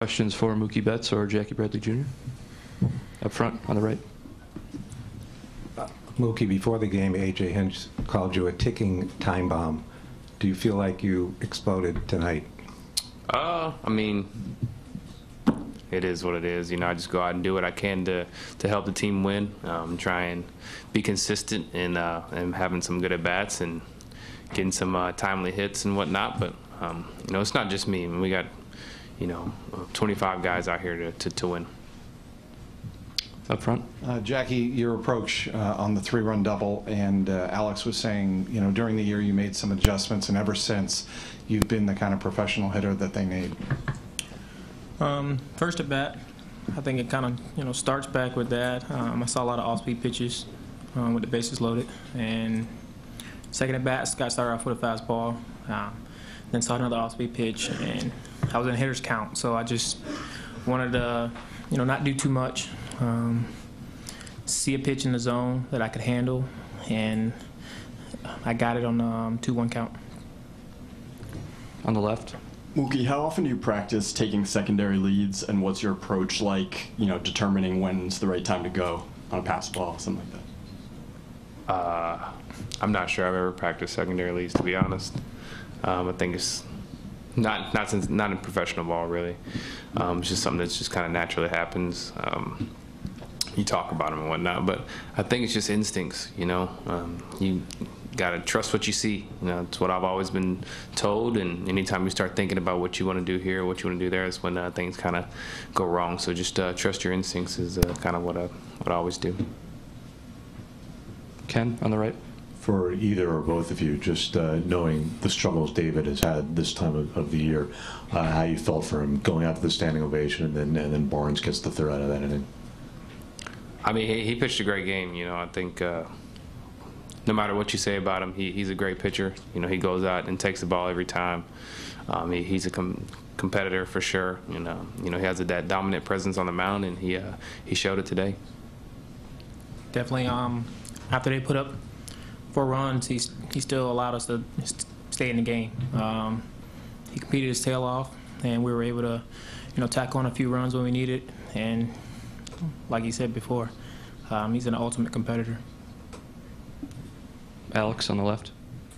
Questions for Mookie Betts or Jackie Bradley Jr.? Up front, on the right. Mookie, before the game, A.J. Hinch called you a ticking time bomb. Do you feel like you exploded tonight? I mean, it is what it is. You know, I just go out and do what I can to help the team win. Try and be consistent and having some good at-bats and getting some timely hits and whatnot. But, you know, it's not just me. I mean, we got, you know, 25 guys out here to win. Up front. Jackie, your approach on the 3-run double, and Alex was saying, you know, during the year you made some adjustments, and ever since you've been the kind of professional hitter that they need. First at bat, I think it kind of, you know, starts back with that. I saw a lot of off-speed pitches with the bases loaded, and second at bat, got started off with a fastball, then saw another off-speed pitch, and I was in a hitter's count, so I just wanted to, you know, not do too much. See a pitch in the zone that I could handle, and I got it on 2-1 count. On the left. Mookie, how often do you practice taking secondary leads, and what's your approach like, you know, determining when's the right time to go on a pass ball, something like that? I'm not sure I've ever practiced secondary leads, to be honest. I think it's not in professional ball, really. It's just something that's just kind of naturally happens. You talk about them and whatnot, but I think it's just instincts, you know. You gotta trust what you see. You know, it's what I've always been told, and anytime you start thinking about what you want to do here, what you want to do there, is when things kind of go wrong. So just trust your instincts is kind of what I always do. Ken, on the right. For either or both of you, just knowing the struggles David has had this time of the year, how you felt for him going out to the standing ovation, and then Barnes gets the third out of that inning. I mean, he pitched a great game. You know, I think no matter what you say about him, he's a great pitcher. You know, he goes out and takes the ball every time. He's a competitor for sure. You know, he has that dominant presence on the mound, and he showed it today. Definitely. After they put up 4 runs, he still allowed us to stay in the game. He competed his tail off, and we were able to, you know, tack on a few runs when we needed. And like he said before, he's an ultimate competitor. Alex on the left.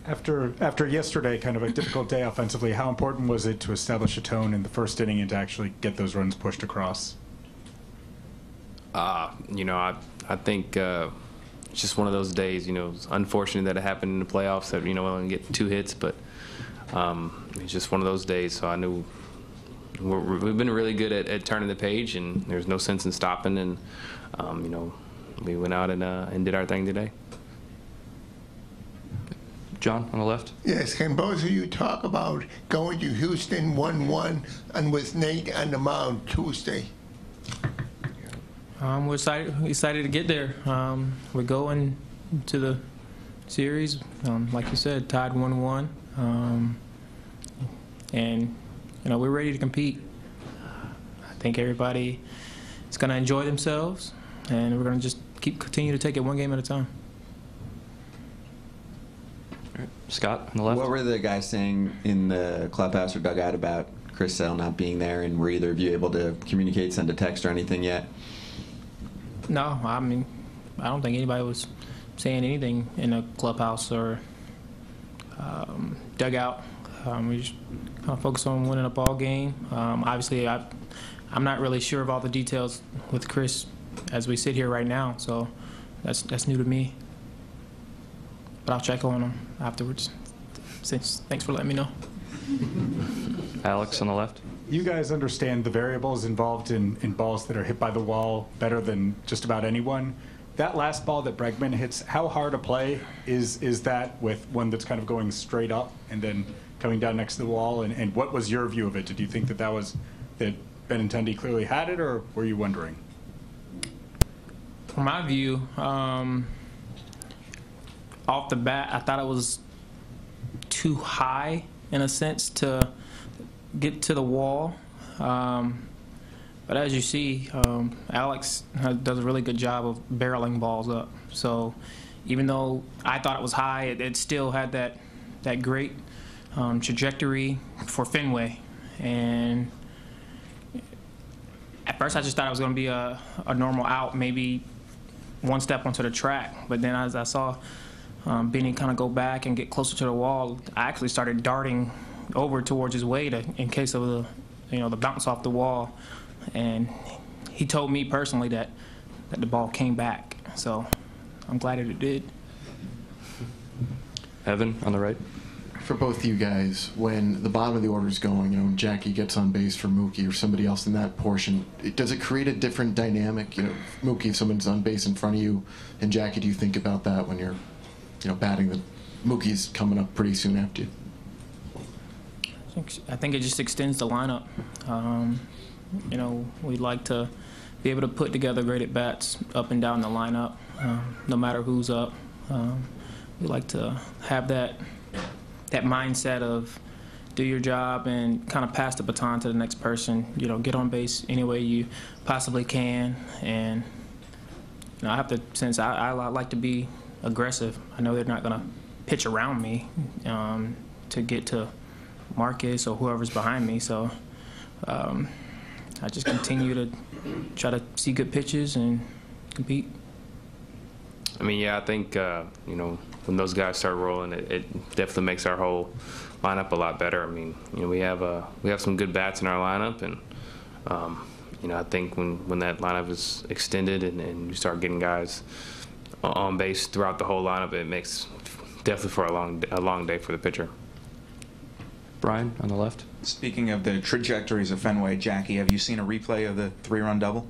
After yesterday, kind of a difficult day offensively, how important was it to establish a tone in the first inning and to actually get those runs pushed across? You know, I think it's just one of those days. You know, it's unfortunate that it happened in the playoffs that, you know, we only get 2 hits, but it's just one of those days. So I knew we've been really good at turning the page, and there's no sense in stopping. And you know, we went out and did our thing today. John, on the left. Yes, can both of you talk about going to Houston 1-1 and with Nate on the mound Tuesday? We're excited to get there. We're going to the series, like you said, tied 1-1, and you know, we're ready to compete. I think everybody is going to enjoy themselves, and we're going to just continue to take it one game at a time. All right. Scott, on the left. What were the guys saying in the clubhouse or dugout about Chris Sale not being there, and were either of you able to communicate, send a text or anything yet? No, I mean, I don't think anybody was saying anything in the clubhouse or dugout. We just kind of focus on winning a ball game. Obviously, I'm not really sure of all the details with Chris as we sit here right now, so that's new to me. But I'll check on him afterwards. Thanks for letting me know. Alex on the left. You guys understand the variables involved in balls that are hit by the wall better than just about anyone. That last ball that Bregman hits, how hard a play is that with one that's kind of going straight up and then coming down next to the wall? And what was your view of it? Did you think that Benintendi clearly had it, or were you wondering? From my view, off the bat, I thought it was too high in a sense to get to the wall. But as you see, Alex does a really good job of barreling balls up. So even though I thought it was high, it still had that great trajectory for Fenway. And first I just thought it was going to be a normal out, maybe one step onto the track. But then as I saw Benny kind of go back and get closer to the wall, I actually started darting over towards his way in case of the bounce off the wall. And he told me personally that the ball came back. So I'm glad that it did. Evan on the right. For both of you guys, when the bottom of the order is going, when Jackie gets on base for Mookie or somebody else in that portion, does it create a different dynamic? Mookie, if someone's on base in front of you, and Jackie, do you think about that when you're, batting? Mookie's coming up pretty soon after you. I think it just extends the lineup. We'd like to be able to put together great at-bats up and down the lineup, no matter who's up. We like to have that mindset of do your job and kind of pass the baton to the next person. Get on base any way you possibly can. And I have to, since I like to be aggressive, I know they're not going to pitch around me to get to Marcus or whoever's behind me. So I just continue to try to see good pitches and compete. I mean, yeah, I think, when those guys start rolling, it definitely makes our whole lineup a lot better. I mean, we have some good bats in our lineup, and, I think when that lineup is extended and you start getting guys on base throughout the whole lineup, it makes definitely for a long day for the pitcher. Brian on the left. Speaking of the trajectories of Fenway, Jackie, have you seen a replay of the 3-run double?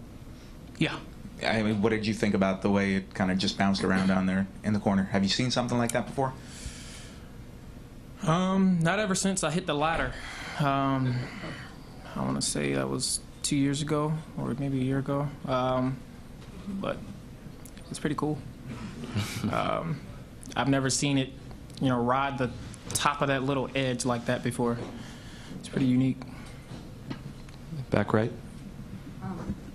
Yeah. I mean, what did you think about the way it kind of just bounced around down there in the corner? Have you seen something like that before? Not ever since I hit the ladder. I want to say that was 2 years ago or maybe a year ago. But it's pretty cool. I've never seen it, ride the top of that little edge like that before. It's pretty unique. Back right.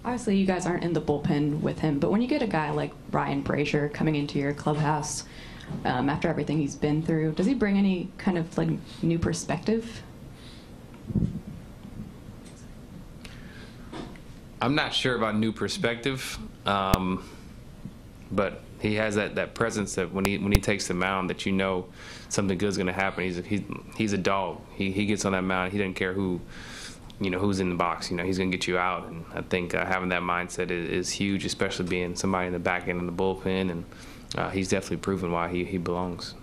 Obviously, you guys aren't in the bullpen with him, but when you get a guy like Ryan Brazier coming into your clubhouse after everything he's been through, does he bring any kind of new perspective? I'm not sure about new perspective, but he has that presence that when he takes the mound, that something good's going to happen. He's a dog. He gets on that mound. He doesn't care who's in the box. He's going to get you out. And I think having that mindset is huge, especially being somebody in the back end of the bullpen. And he's definitely proven why he belongs.